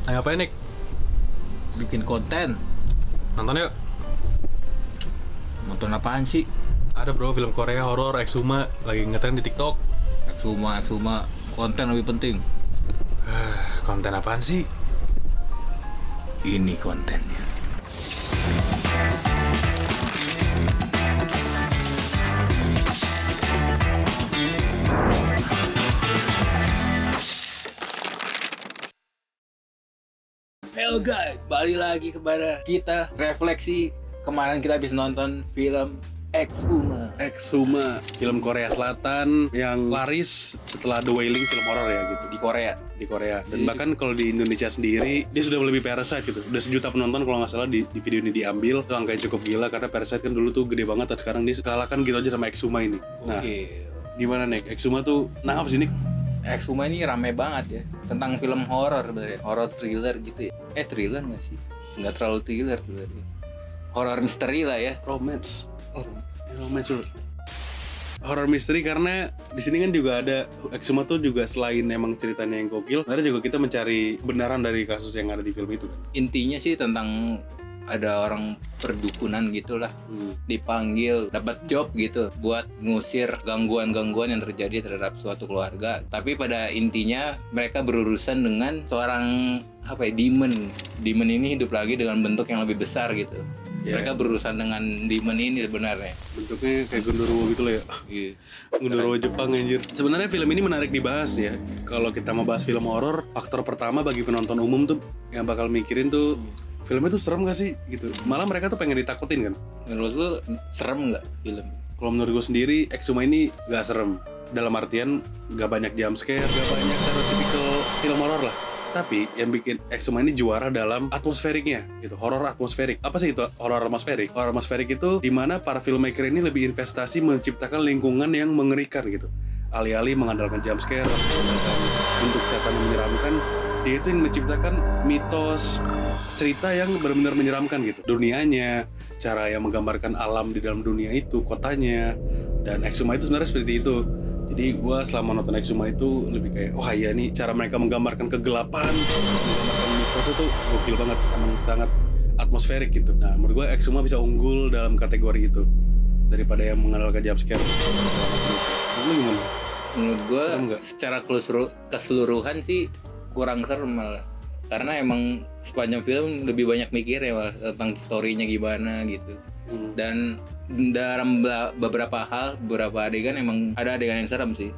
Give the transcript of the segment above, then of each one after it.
Ayo ngapain Nick? Bikin konten. Nonton yuk. Nonton apaan sih? Ada bro, film Korea horor Exhuma lagi ngetren di TikTok. Exhuma konten lebih penting. Konten apaan sih? Ini kontennya. Hello guys, balik lagi kepada kita refleksi. Kemarin kita habis nonton film Exhuma. Exhuma, film Korea Selatan yang laris setelah The Wailing, film horor ya gitu Di Korea. di Korea. Dan Jadi- bahkan kalau di Indonesia sendiri dia sudah lebih Parasite gitu. Udah 1 juta penonton kalau nggak salah di video ini diambil. Itu angka yang cukup gila karena Parasite kan dulu tuh gede banget dan sekarang dia kalahkan gitu aja sama Exhuma ini. Nah, Oke. gimana nih Exhuma tuh? Nah, apa sih Nick? Exhuma ini rame banget ya. Tentang film horor sebenarnya, horor thriller gitu ya. Thriller nggak sih? Nggak terlalu thriller sebenarnya. Horor misteri lah ya. Romance. Oh, Romance tuh. Horror misteri karena di sini kan juga ada Exhuma tuh juga selain emang ceritanya yang gokil, ada juga kita mencari kebenaran dari kasus yang ada di film itu kan. intinya sih tentang ada orang perdukunan gitulah, dipanggil dapat job gitu buat ngusir gangguan-gangguan yang terjadi terhadap suatu keluarga. Tapi pada intinya mereka berurusan dengan seorang demon. Demon ini hidup lagi dengan bentuk yang lebih besar gitu. Ya. Mereka berurusan dengan demon ini sebenarnya. Bentuknya kayak genderuwo gitu loh ya. Iya. Genderuwo Jepang anjir. Sebenarnya film ini menarik dibahas ya. Kalau kita mau bahas film horor, faktor pertama bagi penonton umum tuh yang bakal mikirin tuh filmnya tuh serem gak sih gitu. Malah mereka tuh pengen ditakutin kan. Menurut lu serem nggak film? Kalau menurut gue sendiri Exhuma ini gak serem. Dalam artian gak banyak jump scare, gak banyak stereotypical film horor lah. Tapi yang bikin Exhuma ini juara dalam atmosferiknya gitu, horor atmosferik. Apa sih itu horor atmosferik? Horor atmosferik itu dimana para filmmaker ini lebih investasi menciptakan lingkungan yang mengerikan gitu. Alih-alih mengandalkan jump scare, mengandalkan bentuk setan yang menyeramkan, dia itu yang menciptakan mitos, cerita yang benar-benar menyeramkan gitu. Dunianya, cara yang menggambarkan alam di dalam dunia itu, kotanya, dan Exhuma itu sebenarnya seperti itu. Jadi gue selama nonton Exhuma itu lebih kayak, wah iya nih cara mereka menggambarkan kegelapan, menggambarkan mitos itu gokil banget, emang sangat atmosferik gitu. Nah menurut gue Exhuma bisa unggul dalam kategori itu daripada yang mengandalkan jump scare. Menurut lu gimana? Menurut gue Serem nggak? secara keseluruhan sih kurang serem malah. Karena emang sepanjang film lebih banyak mikir ya malah tentang story-nya gimana gitu. Dan dalam beberapa adegan emang ada adegan yang serem sih.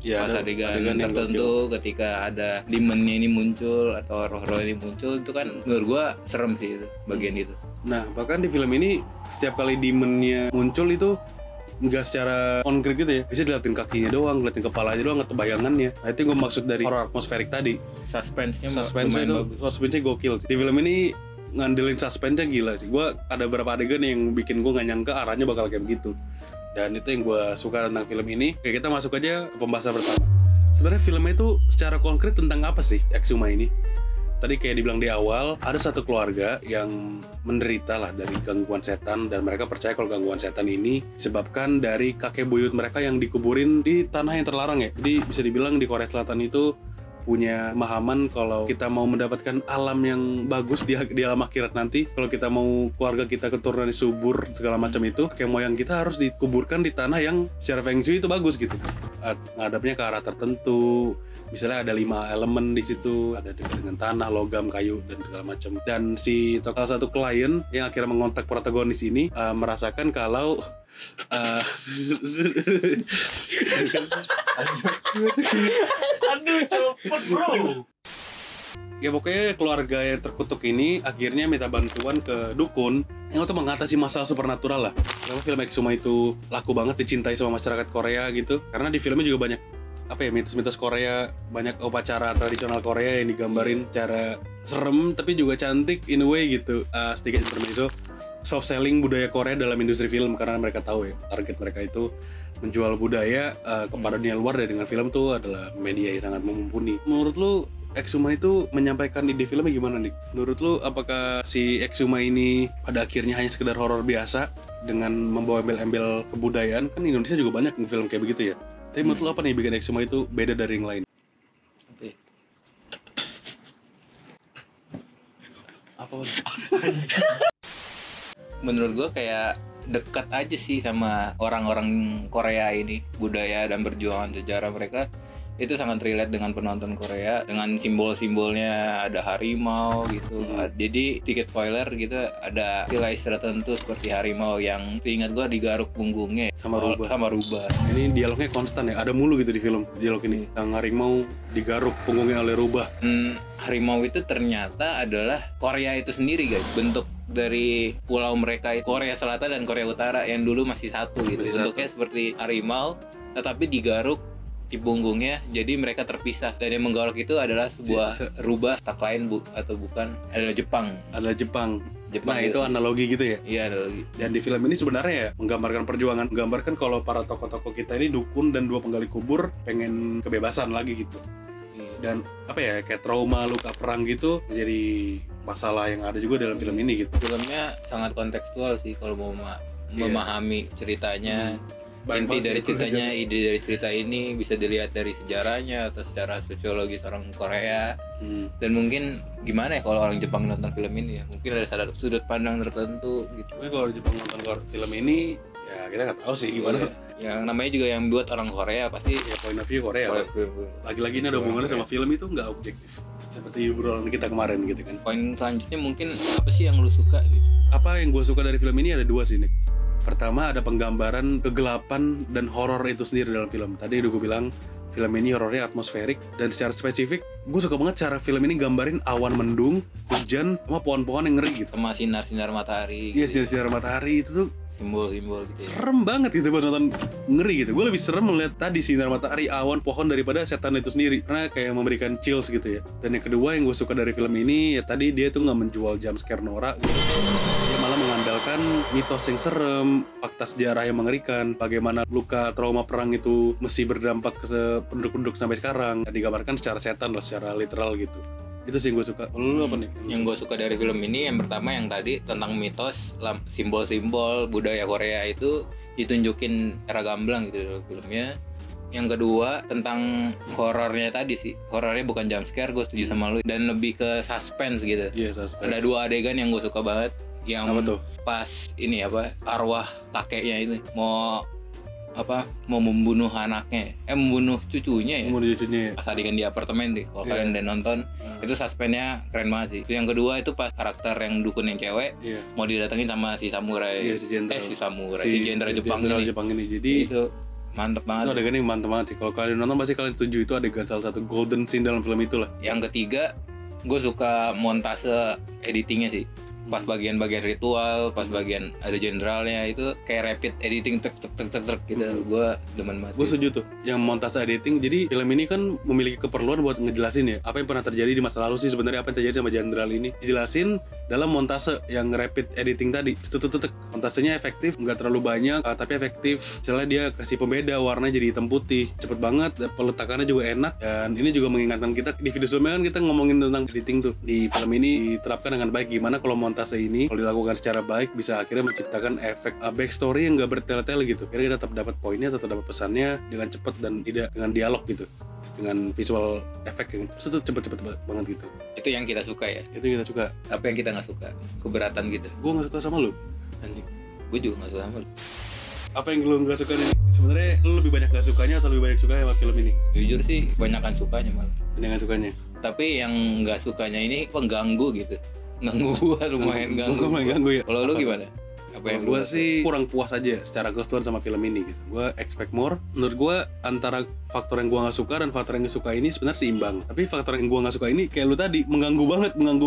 Ya, Pas ada adegan adegan yang tertentu ketika ada demonnya ini muncul atau roh-roh ini muncul, itu kan menurut gua serem sih itu bagian itu. Nah, bahkan di film ini setiap kali demonnya muncul itu nggak secara konkret gitu ya. Bisa diliatin kakinya doang, diliatin kepalanya doang atau bayangannya. Nah, itu yang gue maksud dari horror atmosferik tadi. Suspense-nya Suspense-nya lumayan itu, bagus. suspense-nya gokil. Di film ini ngandelin suspense-nya gila sih. Gue ada beberapa adegan yang bikin gue nggak nyangka arahnya bakal kayak begitu. Dan itu yang gue suka tentang film ini. Oke, kita masuk aja ke pembahasan pertama. Sebenarnya filmnya itu secara konkret tentang apa sih Exhuma ini? Tadi kayak dibilang di awal, ada satu keluarga yang menderita lah dari gangguan setan, dan mereka percaya kalau gangguan setan ini disebabkan dari kakek buyut mereka yang dikuburin di tanah yang terlarang ya. Jadi bisa dibilang di Korea Selatan itu punya pemahaman kalau kita mau mendapatkan alam yang bagus di alam akhirat nanti, kalau kita mau keluarga kita keturunan subur segala macam itu, kakek moyang kita harus dikuburkan di tanah yang secara feng shui itu bagus gitu. Ngadapnya ke arah tertentu. Misalnya ada 5 elemen di situ, ada dengan tanah, logam, kayu, dan segala macam. Dan si salah satu klien yang akhirnya mengontak protagonis ini merasakan kalau Aduh, cepet bro. ya pokoknya keluarga yang terkutuk ini akhirnya minta bantuan ke dukun yang untuk mengatasi masalah supernatural lah. Kenapa film Exhuma itu laku banget dicintai sama masyarakat Korea gitu? Karena di filmnya juga banyak mitos-mitos Korea, banyak upacara tradisional Korea yang digambarin cara serem tapi juga cantik in a way gitu. Sedikit intermezzo, soft selling budaya Korea dalam industri film karena mereka tahu ya target mereka itu menjual budaya kepada dunia luar, dan dengan film tuh adalah media yang sangat mumpuni. Menurut lu Exhuma itu menyampaikan ide filmnya gimana nih? Menurut lu apakah si Exhuma ini pada akhirnya hanya sekedar horor biasa dengan membawa embel-embel kebudayaan? Kan Indonesia juga banyak film kayak begitu ya. Tapi menurut lu apa nih bikin Exhuma itu beda dari yang lain? Oke. Apa? Menurut gue kayak dekat aja sih sama orang-orang Korea ini, budaya dan perjuangan sejarah mereka itu sangat relate dengan penonton Korea, dengan simbol-simbolnya ada harimau gitu. Jadi dikit spoiler gitu, ada istilah tertentu seperti harimau yang seingat gua digaruk punggungnya Sama rubah. sama rubah. Ini dialognya konstan ya, ada mulu gitu di film dialog ini. Yang harimau digaruk punggungnya oleh rubah. Harimau itu ternyata adalah Korea itu sendiri guys, bentuk dari pulau mereka, Korea Selatan dan Korea Utara yang dulu masih satu gitu. Bentuknya seperti harimau tetapi digaruk di punggungnya, jadi mereka terpisah. Dan yang menggaruk itu adalah sebuah rubah, tak lain atau bukan adalah Jepang. Adalah Jepang. Nah itu itu analogi gitu ya. Iya, analogi. Dan di film ini sebenarnya ya menggambarkan perjuangan, menggambarkan kalau para tokoh-tokoh kita ini dukun dan 2 penggali kubur pengen kebebasan lagi gitu. Iya. Dan apa ya, kayak trauma luka perang gitu menjadi masalah yang ada juga dalam film ini gitu. Filmnya sangat kontekstual sih kalau mau memahami ceritanya. Inti dari ceritanya, ide dari cerita ini bisa dilihat dari sejarahnya atau secara sosiologis orang Korea. Dan mungkin gimana ya kalau orang Jepang nonton film ini ya, mungkin ada sudut pandang tertentu gitu. Tapi kalau Jepang nonton film ini ya kita nggak tahu sih gimana. Yang namanya juga yang buat orang Korea pasti Ya point of view Korea. Lagi-lagi ini ada hubungannya sama film itu nggak objektif. Seperti obrolan kita kemarin gitu kan. Poin selanjutnya mungkin apa sih yang lu suka gitu? Apa yang gue suka dari film ini ada 2 sih Nick. Pertama ada penggambaran kegelapan dan horor itu sendiri dalam film. Tadi udah gue bilang film ini horornya atmosferik, dan secara spesifik gue suka banget cara film ini gambarin awan mendung, hujan, sama pohon-pohon yang ngeri gitu. Sama sinar-sinar matahari. Iya, sinar-sinar matahari itu tuh simbol-simbol gitu ya. Serem banget gitu buat nonton, ngeri gitu. Gue lebih serem melihat tadi sinar matahari, awan, pohon daripada setan itu sendiri, karena kayak memberikan chills gitu ya. Dan yang kedua yang gue suka dari film ini ya tadi dia tuh nggak menjual jump scare norak gitu. Dia malah mengandalkan mitos yang serem, fakta sejarah yang mengerikan, bagaimana luka trauma perang itu mesti berdampak ke penduduk-penduduk sampai sekarang. Dan digambarkan secara setan lah, secara literal gitu. Itu sih yang gue suka. Lu apa nih? Yang gue suka dari film ini yang pertama yang tadi tentang mitos, simbol-simbol budaya Korea itu ditunjukin secara gamblang gitu dalam filmnya. Yang kedua tentang horornya tadi sih. Horornya bukan jump scare, gue setuju sama lu, dan lebih ke suspense gitu. Iya, suspense. Ada 2 adegan yang gue suka banget. Yang apa tuh? Pas ini apa, arwah kakeknya itu mau membunuh anaknya, membunuh cucunya ya. Membunuh cucunya. Pas adegan di apartemen deh, kalau kalian udah nonton, itu suspense-nya keren banget sih. Itu yang kedua itu pas karakter yang dukun yang cewek mau didatengin sama si samurai, si jenderal Jepang ini. Jadi itu mantep banget. Itu adegan yang mantep banget sih. Kalau kalian nonton pasti kalian setuju, itu adegan salah satu golden scene dalam film itu lah. Yang ketiga, gue suka montase editingnya sih. Pas bagian-bagian ritual, pas bagian ada jenderalnya, itu kayak rapid editing tek gitu. Gue demen banget. Gue setuju tuh yang montase editing. Jadi film ini kan memiliki keperluan buat ngejelasin ya apa yang pernah terjadi di masa lalu sih, sebenarnya apa yang terjadi sama jenderal ini dijelasin dalam montase yang rapid editing tadi. Montasenya efektif, nggak terlalu banyak tapi efektif. Misalnya dia kasih pembeda warnanya jadi hitam putih, cepet banget, peletakannya juga enak. Dan ini juga mengingatkan kita di video sebelumnya kan kita ngomongin tentang editing tuh. Di film ini diterapkan dengan baik gimana kalau montase ini kalau dilakukan secara baik bisa akhirnya menciptakan efek backstory yang nggak bertele-tele gitu. Akhirnya kita tetap dapat poinnya, tetap dapat pesannya dengan cepat dan tidak dengan dialog gitu, dengan visual efek yang cepet-cepet banget gitu. Itu yang kita suka ya. Itu yang kita suka. Apa yang kita nggak suka? Keberatan gitu. Gue nggak suka sama lu. Anjing, gue juga nggak suka sama lu. Apa yang lu nggak suka nih? Sebenarnya lu lebih banyak nggak sukanya atau lebih banyak suka sama film ini? Jujur sih banyakan sukanya malah. Banyakan sukanya. Tapi yang nggak sukanya ini pengganggu gitu. Ganggu gua, lumayan ganggu. Ya. Kalau lu gimana? Apa yang gua sih kurang puas aja secara keseluruhan sama film ini gitu. Gua expect more. Menurut gua antara faktor yang gua nggak suka dan faktor yang suka ini sebenarnya seimbang. Tapi faktor yang gua nggak suka ini kayak lu tadi mengganggu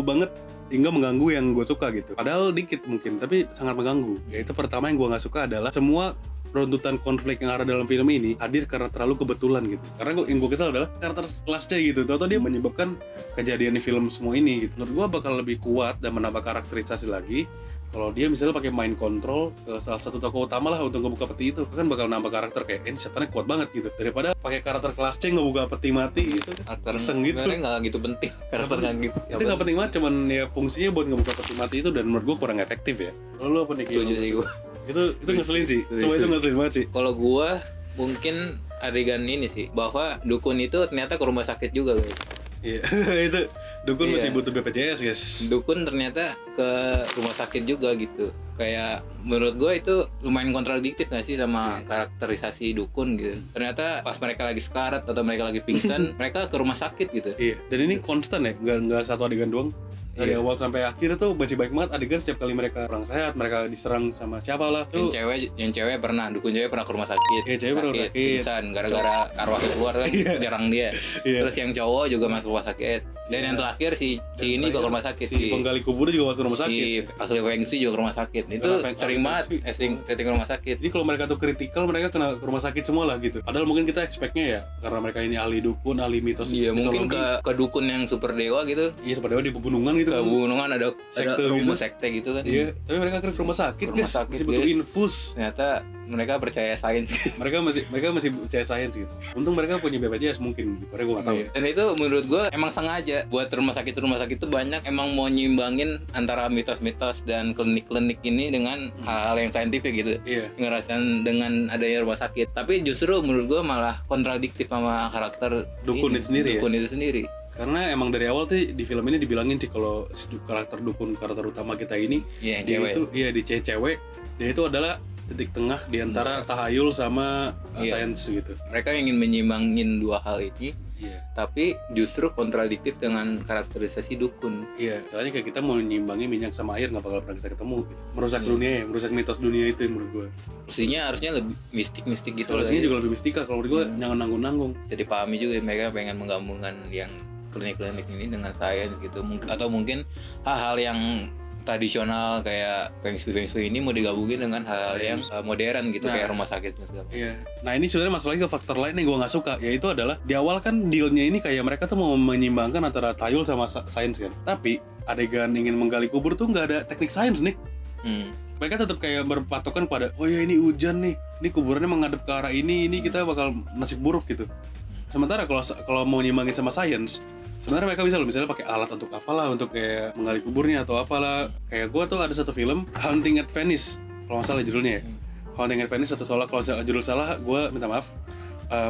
banget hingga mengganggu yang gue suka gitu. Padahal dikit mungkin, tapi sangat mengganggu. Yaitu pertama yang gue nggak suka adalah semua runtutan konflik yang ada dalam film ini hadir karena terlalu kebetulan gitu. Karena yang gue kesal adalah karakter kelasnya gitu. Tahu-tahu dia menyebabkan kejadian di film semua ini gitu. Menurut gue bakal lebih kuat dan menambah karakterisasi lagi kalau dia misalnya pakai mind control ke salah satu tokoh utama lah untuk ngebuka peti itu. Kan bakal nambah karakter kayak ini setannya kuat banget gitu. Daripada pakai karakter kelas C ngebuka peti mati gitu. Reseng gitu. Sebenarnya nggak gitu penting. Karakter nggak gitu. Itu nggak penting banget, cuman ya fungsinya buat ngebuka peti mati itu, dan menurut gue kurang efektif ya. Lalu apa nih? Setuju sih gue. Itu ngeselin sih. Cuma itu ngeselin banget sih. Kalau gue mungkin adegan ini sih, bahwa dukun itu ternyata ke rumah sakit juga guys. Iya, itu dukun Iya. masih butuh BPJS guys. Dukun ternyata ke rumah sakit juga gitu. Kayak menurut gue itu lumayan kontradiktif gak sih sama karakterisasi dukun gitu. Ternyata pas mereka lagi sekarat atau mereka lagi pingsan, mereka ke rumah sakit gitu. Iya, dan ini konstan ya, nggak satu adegan doang. Dari Iya. awal sampai akhir tuh masih banyak banget adegan setiap kali mereka kurang sehat, mereka diserang sama siapa lah. Tuh, Yang cewek pernah, dukun cewek pernah ke rumah sakit. Iya, cewek pernah sakit. Pingsan gara-gara arwahnya keluar kan, Iya. jarang dia. Iya. Terus yang cowok juga masuk rumah sakit. Dan yang terakhir si ini juga ke rumah sakit. si penggali kubur juga masuk rumah sakit. Si asli Feng Shui juga ke rumah sakit. Itu Karena sering Feng banget Shui. setting ke rumah sakit. Jadi kalau mereka tuh kritikal, mereka kena ke rumah sakit semua lah gitu. Padahal mungkin kita expect-nya ya, karena mereka ini ahli dukun, ahli mitos. Iya, mungkin mitologi. ke dukun yang super dewa gitu. Iya, sebenarnya di pegunungan gitu. Ke kan. pegunungan ada Sekte rumus gitu. sekte gitu kan. Iya, tapi mereka ke rumah sakit, Ke rumah guys. sakit, Masih butuh guys. infus. Ternyata mereka percaya sains gitu. Mereka masih percaya sains gitu. Untung mereka punya BPJS mungkin. Di Korea gue nggak tahu. Dan itu menurut gue emang sengaja buat rumah sakit itu banyak emang mau nyimbangin antara mitos-mitos dan klinik-klinik ini dengan hal-hal yang saintifik gitu. Iya. Ngerasain dengan adanya rumah sakit. Tapi justru menurut gue malah kontradiktif sama karakter Dukun ini, itu sendiri ya? Dukun itu sendiri. Karena emang dari awal tuh di film ini dibilangin sih kalau si karakter dukun, karakter utama kita ini Iya, yang dia cewek. itu di cewek, dia itu adalah titik tengah di antara tahayul sama Iya. sains gitu. Mereka ingin menyimbangin dua hal ini, Iya. tapi justru kontradiktif dengan karakterisasi dukun. Iya, caranya kayak kita mau nyimbangi minyak sama air nggak bakal pernah bisa ketemu. Gitu. Merusak Iya. dunia ya, merusak mitos dunia itu menurut gue. Harusnya lebih mistik-mistik gitu. Solusinya lah ya. juga lebih mistika kalau menurut gue, jangan nanggung-nanggung. Jadi pahami juga mereka pengen menggabungkan yang klinik-klinik ini dengan sains gitu. Atau mungkin hal-hal yang tradisional kayak Feng Shui ini mau digabungin dengan hal-hal yang modern gitu, Nah. kayak rumah sakit dan segala macam. Iya. Nah ini sebenarnya masuk lagi ke faktor lain yang gue nggak suka, yaitu adalah di awal kan dealnya ini kayak mereka tuh mau menyimbangkan antara tahayul sama sains kan. Tapi adegan ingin menggali kubur tuh nggak ada teknik sains nih. Mereka tetap kayak berpatokan pada, oh ya ini hujan nih, ini kuburannya menghadap ke arah ini kita bakal nasib buruk gitu. Sementara kalau mau nyimbangin sama sains, sebenarnya mereka bisa loh misalnya pakai alat untuk apalah, untuk kayak menggali kuburnya atau apalah. Kayak gue tuh ada satu film Haunting at Venice, kalau nggak salah judulnya ya. Haunting at Venice atau salah, kalau judul salah gue minta maaf.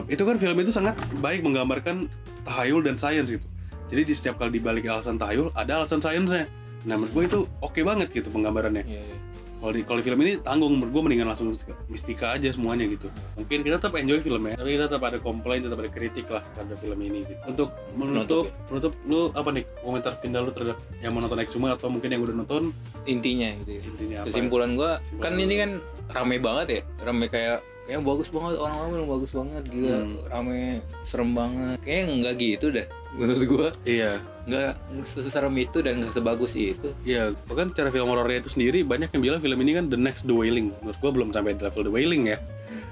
Itu kan film itu sangat baik menggambarkan tahayul dan sains gitu. Jadi di setiap kali dibalik alasan tahayul ada alasan sainsnya. Nah menurut gue itu oke banget gitu penggambarannya. Iya. Kalau di film ini tanggung, menurut gue mendingan langsung mistika aja semuanya gitu. Mungkin kita tetap enjoy filmnya, tapi kita tetap ada komplain, tetap ada kritik lah terhadap film ini gitu. Untuk menutup, lu apa nih komentar final lu terhadap yang mau nonton Exhuma atau mungkin yang udah nonton? Intinya gitu ya. Intinya apa? Kesimpulan gua kan Kesimpulan ini lu. kan rame banget ya, rame kayak bagus banget, orang-orang bilang bagus banget, gila, rame, serem banget. Kayaknya nggak gitu dah, menurut gua. Iya. Nggak seserem itu dan nggak sebagus itu. Iya, bahkan cara film horornya itu sendiri banyak yang bilang film ini kan the next The Wailing. Menurut gua belum sampai di level The Wailing ya.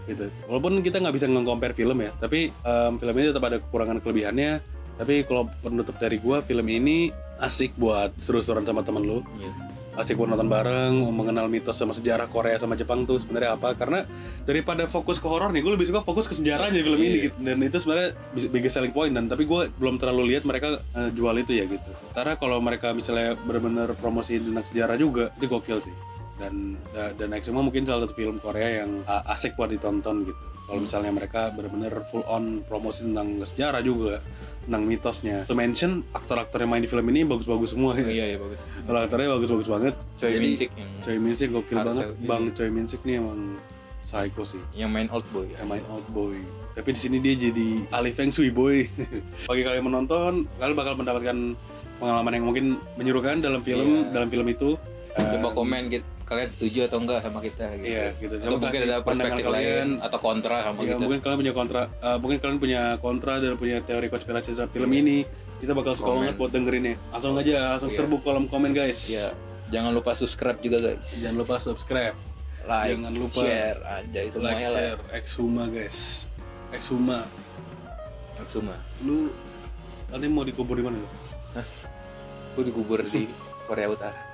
Gitu. Walaupun kita nggak bisa nge-compare film ya, tapi film ini tetap ada kekurangan kelebihannya. Tapi kalau penutup dari gua, film ini asik buat seru-seruan sama temen lu. Iya. Asik buat nonton bareng, mengenal mitos sama sejarah Korea sama Jepang tuh sebenarnya apa. Karena daripada fokus ke horor nih, gue lebih suka fokus ke sejarahnya film ini gitu. Dan itu sebenarnya biggest selling point. Dan tapi gue belum terlalu lihat mereka jual itu ya gitu. Karena kalau mereka misalnya benar-benar promosi tentang sejarah juga, itu gokil sih. Dan Exhuma mungkin salah satu film Korea yang asik buat ditonton gitu. Kalau misalnya mereka benar-benar full on promosi tentang sejarah juga, tentang mitosnya. To mention aktor-aktor yang main di film ini bagus-bagus semua ya. Iya bagus. Kalau aktornya bagus-bagus banget. Choi Jadi, Min-sik yang Choi Min-sik gokil Harus banget. ya. Bang Choi Min-sik nih emang psycho sih. yang main Old Boy. Yang main Old Boy. Tapi di sini dia jadi ahli Feng Shui boy. Bagi kalian menonton, kalian bakal mendapatkan pengalaman yang mungkin menyerukan dalam film itu. Coba komen gitu, kalian setuju atau enggak sama kita gitu. Iya, gitu. Atau Coba mungkin kasih ada perspektif pandangan lain atau kontra sama Ya, kita. mungkin kalian punya kontra dan punya teori konspirasi terhadap film ini. Kita bakal suka Komen. banget buat dengerinnya. Langsung serbu kolom komen guys. Iya. Jangan lupa subscribe juga guys. Jangan lupa subscribe. Like, Jangan lupa share, anjay semuanya like, lah. share, Exhuma guys. Exhuma. Semua. Lu nanti mau dikubur di mana lu? Gue dikubur di Korea Utara.